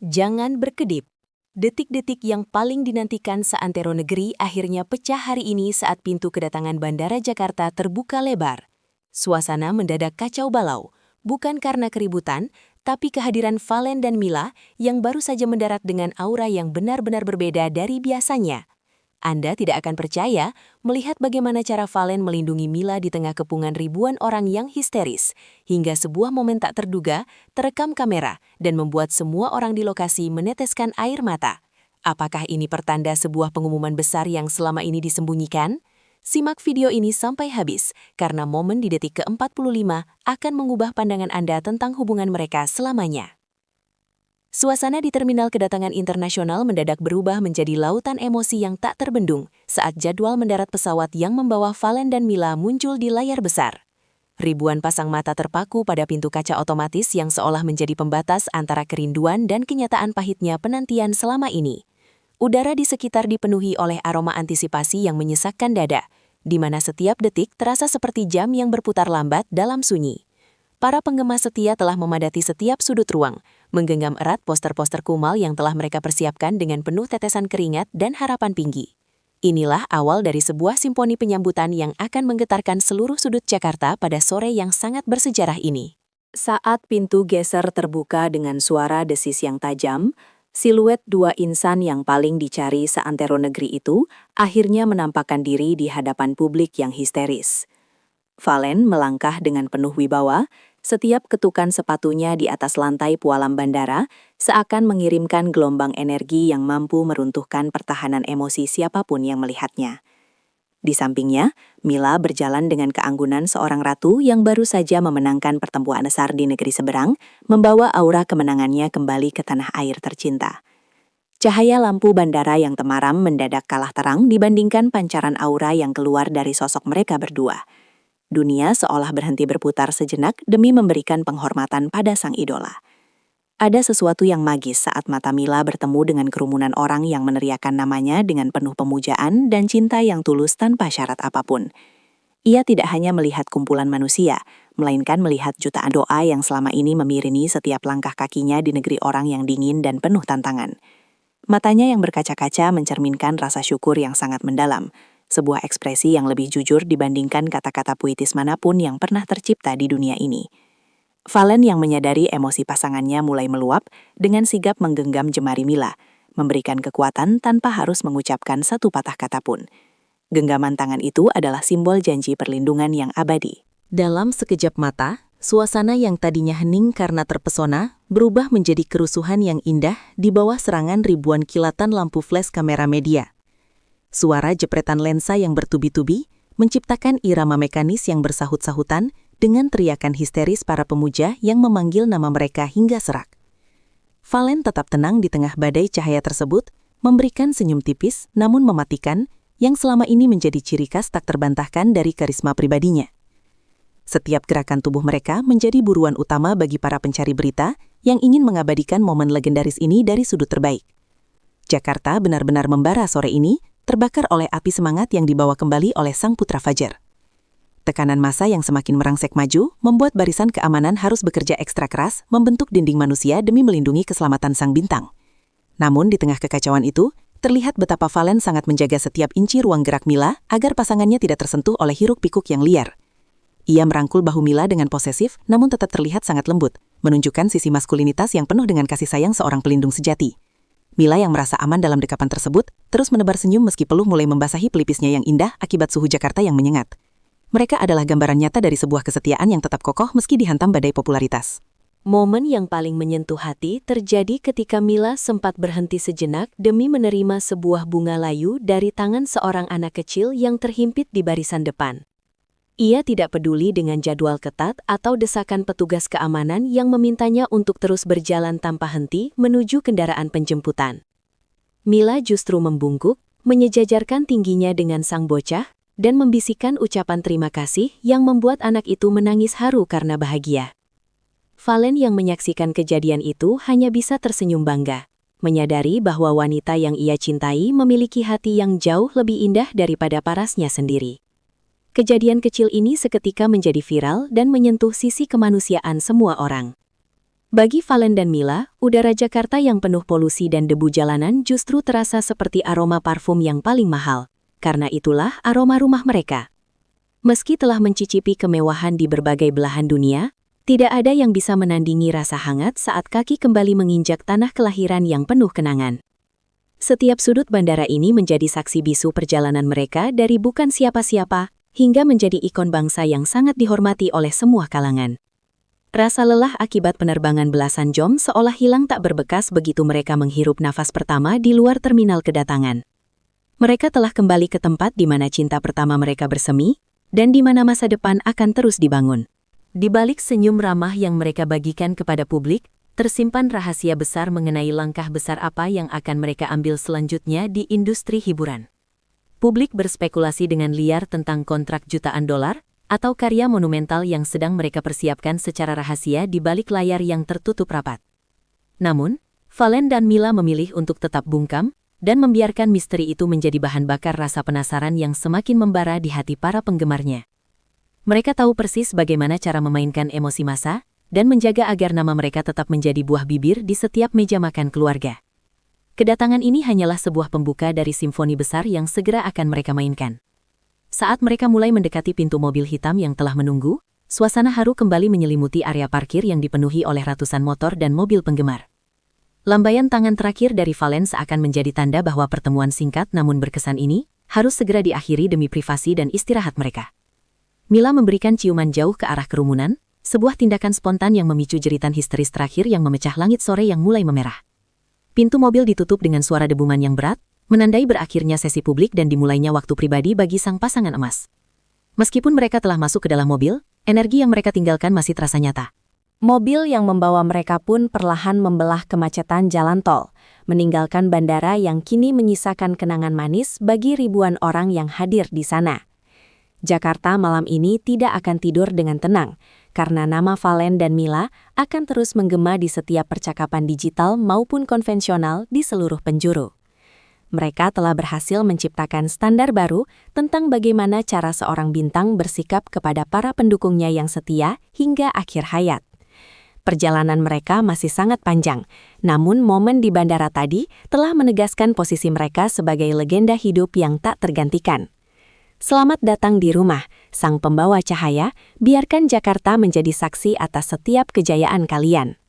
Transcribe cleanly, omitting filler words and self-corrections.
Jangan berkedip. Detik-detik yang paling dinantikan seantero negeri akhirnya pecah hari ini saat pintu kedatangan Bandara Jakarta terbuka lebar. Suasana mendadak kacau balau, bukan karena keributan, tapi kehadiran Valen dan Mila yang baru saja mendarat dengan aura yang benar-benar berbeda dari biasanya. Anda tidak akan percaya melihat bagaimana cara Valen melindungi Mila di tengah kepungan ribuan orang yang histeris, hingga sebuah momen tak terduga terekam kamera dan membuat semua orang di lokasi meneteskan air mata. Apakah ini pertanda sebuah pengumuman besar yang selama ini disembunyikan? Simak video ini sampai habis, karena momen di detik ke-45 akan mengubah pandangan Anda tentang hubungan mereka selamanya. Suasana di terminal kedatangan internasional mendadak berubah menjadi lautan emosi yang tak terbendung saat jadwal mendarat pesawat yang membawa Valen dan Mila muncul di layar besar. Ribuan pasang mata terpaku pada pintu kaca otomatis yang seolah menjadi pembatas antara kerinduan dan kenyataan pahitnya penantian selama ini. Udara di sekitar dipenuhi oleh aroma antisipasi yang menyesakkan dada, di mana setiap detik terasa seperti jam yang berputar lambat dalam sunyi. Para penggemar setia telah memadati setiap sudut ruang, menggenggam erat poster-poster kumal yang telah mereka persiapkan dengan penuh tetesan keringat dan harapan tinggi. Inilah awal dari sebuah simponi penyambutan yang akan menggetarkan seluruh sudut Jakarta pada sore yang sangat bersejarah ini. Saat pintu geser terbuka dengan suara desis yang tajam, siluet dua insan yang paling dicari seantero negeri itu akhirnya menampakkan diri di hadapan publik yang histeris. Valen melangkah dengan penuh wibawa, setiap ketukan sepatunya di atas lantai pualam bandara seakan mengirimkan gelombang energi yang mampu meruntuhkan pertahanan emosi siapapun yang melihatnya. Di sampingnya, Mila berjalan dengan keanggunan seorang ratu yang baru saja memenangkan pertempuran besar di negeri seberang, membawa aura kemenangannya kembali ke tanah air tercinta. Cahaya lampu bandara yang temaram mendadak kalah terang dibandingkan pancaran aura yang keluar dari sosok mereka berdua. Dunia seolah berhenti berputar sejenak demi memberikan penghormatan pada sang idola. Ada sesuatu yang magis saat mata Mila bertemu dengan kerumunan orang yang meneriakkan namanya dengan penuh pemujaan dan cinta yang tulus tanpa syarat apapun. Ia tidak hanya melihat kumpulan manusia, melainkan melihat jutaan doa yang selama ini memiringi setiap langkah kakinya di negeri orang yang dingin dan penuh tantangan. Matanya yang berkaca-kaca mencerminkan rasa syukur yang sangat mendalam, sebuah ekspresi yang lebih jujur dibandingkan kata-kata puitis manapun yang pernah tercipta di dunia ini. Valen yang menyadari emosi pasangannya mulai meluap dengan sigap menggenggam jemari Mila, memberikan kekuatan tanpa harus mengucapkan satu patah kata pun. Genggaman tangan itu adalah simbol janji perlindungan yang abadi. Dalam sekejap mata, suasana yang tadinya hening karena terpesona berubah menjadi kerusuhan yang indah di bawah serangan ribuan kilatan lampu flash kamera media. Suara jepretan lensa yang bertubi-tubi menciptakan irama mekanis yang bersahut-sahutan dengan teriakan histeris para pemuja yang memanggil nama mereka hingga serak. Valen tetap tenang di tengah badai cahaya tersebut, memberikan senyum tipis namun mematikan yang selama ini menjadi ciri khas tak terbantahkan dari karisma pribadinya. Setiap gerakan tubuh mereka menjadi buruan utama bagi para pencari berita yang ingin mengabadikan momen legendaris ini dari sudut terbaik. Jakarta benar-benar membara sore ini, terbakar oleh api semangat yang dibawa kembali oleh sang putra Fajar. Tekanan massa yang semakin merangsek maju membuat barisan keamanan harus bekerja ekstra keras membentuk dinding manusia demi melindungi keselamatan sang bintang. Namun di tengah kekacauan itu, terlihat betapa Valen sangat menjaga setiap inci ruang gerak Mila agar pasangannya tidak tersentuh oleh hiruk-pikuk yang liar. Ia merangkul bahu Mila dengan posesif namun tetap terlihat sangat lembut, menunjukkan sisi maskulinitas yang penuh dengan kasih sayang seorang pelindung sejati. Mila yang merasa aman dalam dekapan tersebut, terus menebar senyum meski peluh mulai membasahi pelipisnya yang indah akibat suhu Jakarta yang menyengat. Mereka adalah gambaran nyata dari sebuah kesetiaan yang tetap kokoh meski dihantam badai popularitas. Momen yang paling menyentuh hati terjadi ketika Mila sempat berhenti sejenak demi menerima sebuah bunga layu dari tangan seorang anak kecil yang terhimpit di barisan depan. Ia tidak peduli dengan jadwal ketat atau desakan petugas keamanan yang memintanya untuk terus berjalan tanpa henti menuju kendaraan penjemputan. Mila justru membungkuk, menyejajarkan tingginya dengan sang bocah, dan membisikkan ucapan terima kasih yang membuat anak itu menangis haru karena bahagia. Valen yang menyaksikan kejadian itu hanya bisa tersenyum bangga, menyadari bahwa wanita yang ia cintai memiliki hati yang jauh lebih indah daripada parasnya sendiri. Kejadian kecil ini seketika menjadi viral dan menyentuh sisi kemanusiaan semua orang. Bagi Valen dan Mila, udara Jakarta yang penuh polusi dan debu jalanan justru terasa seperti aroma parfum yang paling mahal. Karena itulah aroma rumah mereka. Meski telah mencicipi kemewahan di berbagai belahan dunia, tidak ada yang bisa menandingi rasa hangat saat kaki kembali menginjak tanah kelahiran yang penuh kenangan. Setiap sudut bandara ini menjadi saksi bisu perjalanan mereka dari bukan siapa-siapa hingga menjadi ikon bangsa yang sangat dihormati oleh semua kalangan. Rasa lelah akibat penerbangan belasan jam seolah hilang tak berbekas begitu mereka menghirup nafas pertama di luar terminal kedatangan. Mereka telah kembali ke tempat di mana cinta pertama mereka bersemi, dan di mana masa depan akan terus dibangun. Di balik senyum ramah yang mereka bagikan kepada publik, tersimpan rahasia besar mengenai langkah besar apa yang akan mereka ambil selanjutnya di industri hiburan. Publik berspekulasi dengan liar tentang kontrak jutaan dolar, atau karya monumental yang sedang mereka persiapkan secara rahasia di balik layar yang tertutup rapat. Namun, Valen dan Mila memilih untuk tetap bungkam dan membiarkan misteri itu menjadi bahan bakar rasa penasaran yang semakin membara di hati para penggemarnya. Mereka tahu persis bagaimana cara memainkan emosi massa dan menjaga agar nama mereka tetap menjadi buah bibir di setiap meja makan keluarga. Kedatangan ini hanyalah sebuah pembuka dari simfoni besar yang segera akan mereka mainkan. Saat mereka mulai mendekati pintu mobil hitam yang telah menunggu, suasana haru kembali menyelimuti area parkir yang dipenuhi oleh ratusan motor dan mobil penggemar. Lambaian tangan terakhir dari Valen seakan menjadi tanda bahwa pertemuan singkat namun berkesan ini harus segera diakhiri demi privasi dan istirahat mereka. Mila memberikan ciuman jauh ke arah kerumunan, sebuah tindakan spontan yang memicu jeritan histeris terakhir yang memecah langit sore yang mulai memerah. Pintu mobil ditutup dengan suara debuman yang berat, menandai berakhirnya sesi publik dan dimulainya waktu pribadi bagi sang pasangan emas. Meskipun mereka telah masuk ke dalam mobil, energi yang mereka tinggalkan masih terasa nyata. Mobil yang membawa mereka pun perlahan membelah kemacetan jalan tol, meninggalkan bandara yang kini menyisakan kenangan manis bagi ribuan orang yang hadir di sana. Jakarta malam ini tidak akan tidur dengan tenang, karena nama Valen dan Mila akan terus menggema di setiap percakapan digital maupun konvensional di seluruh penjuru. Mereka telah berhasil menciptakan standar baru tentang bagaimana cara seorang bintang bersikap kepada para pendukungnya yang setia hingga akhir hayat. Perjalanan mereka masih sangat panjang, namun momen di bandara tadi telah menegaskan posisi mereka sebagai legenda hidup yang tak tergantikan. Selamat datang di rumah, sang pembawa cahaya, biarkan Jakarta menjadi saksi atas setiap kejayaan kalian.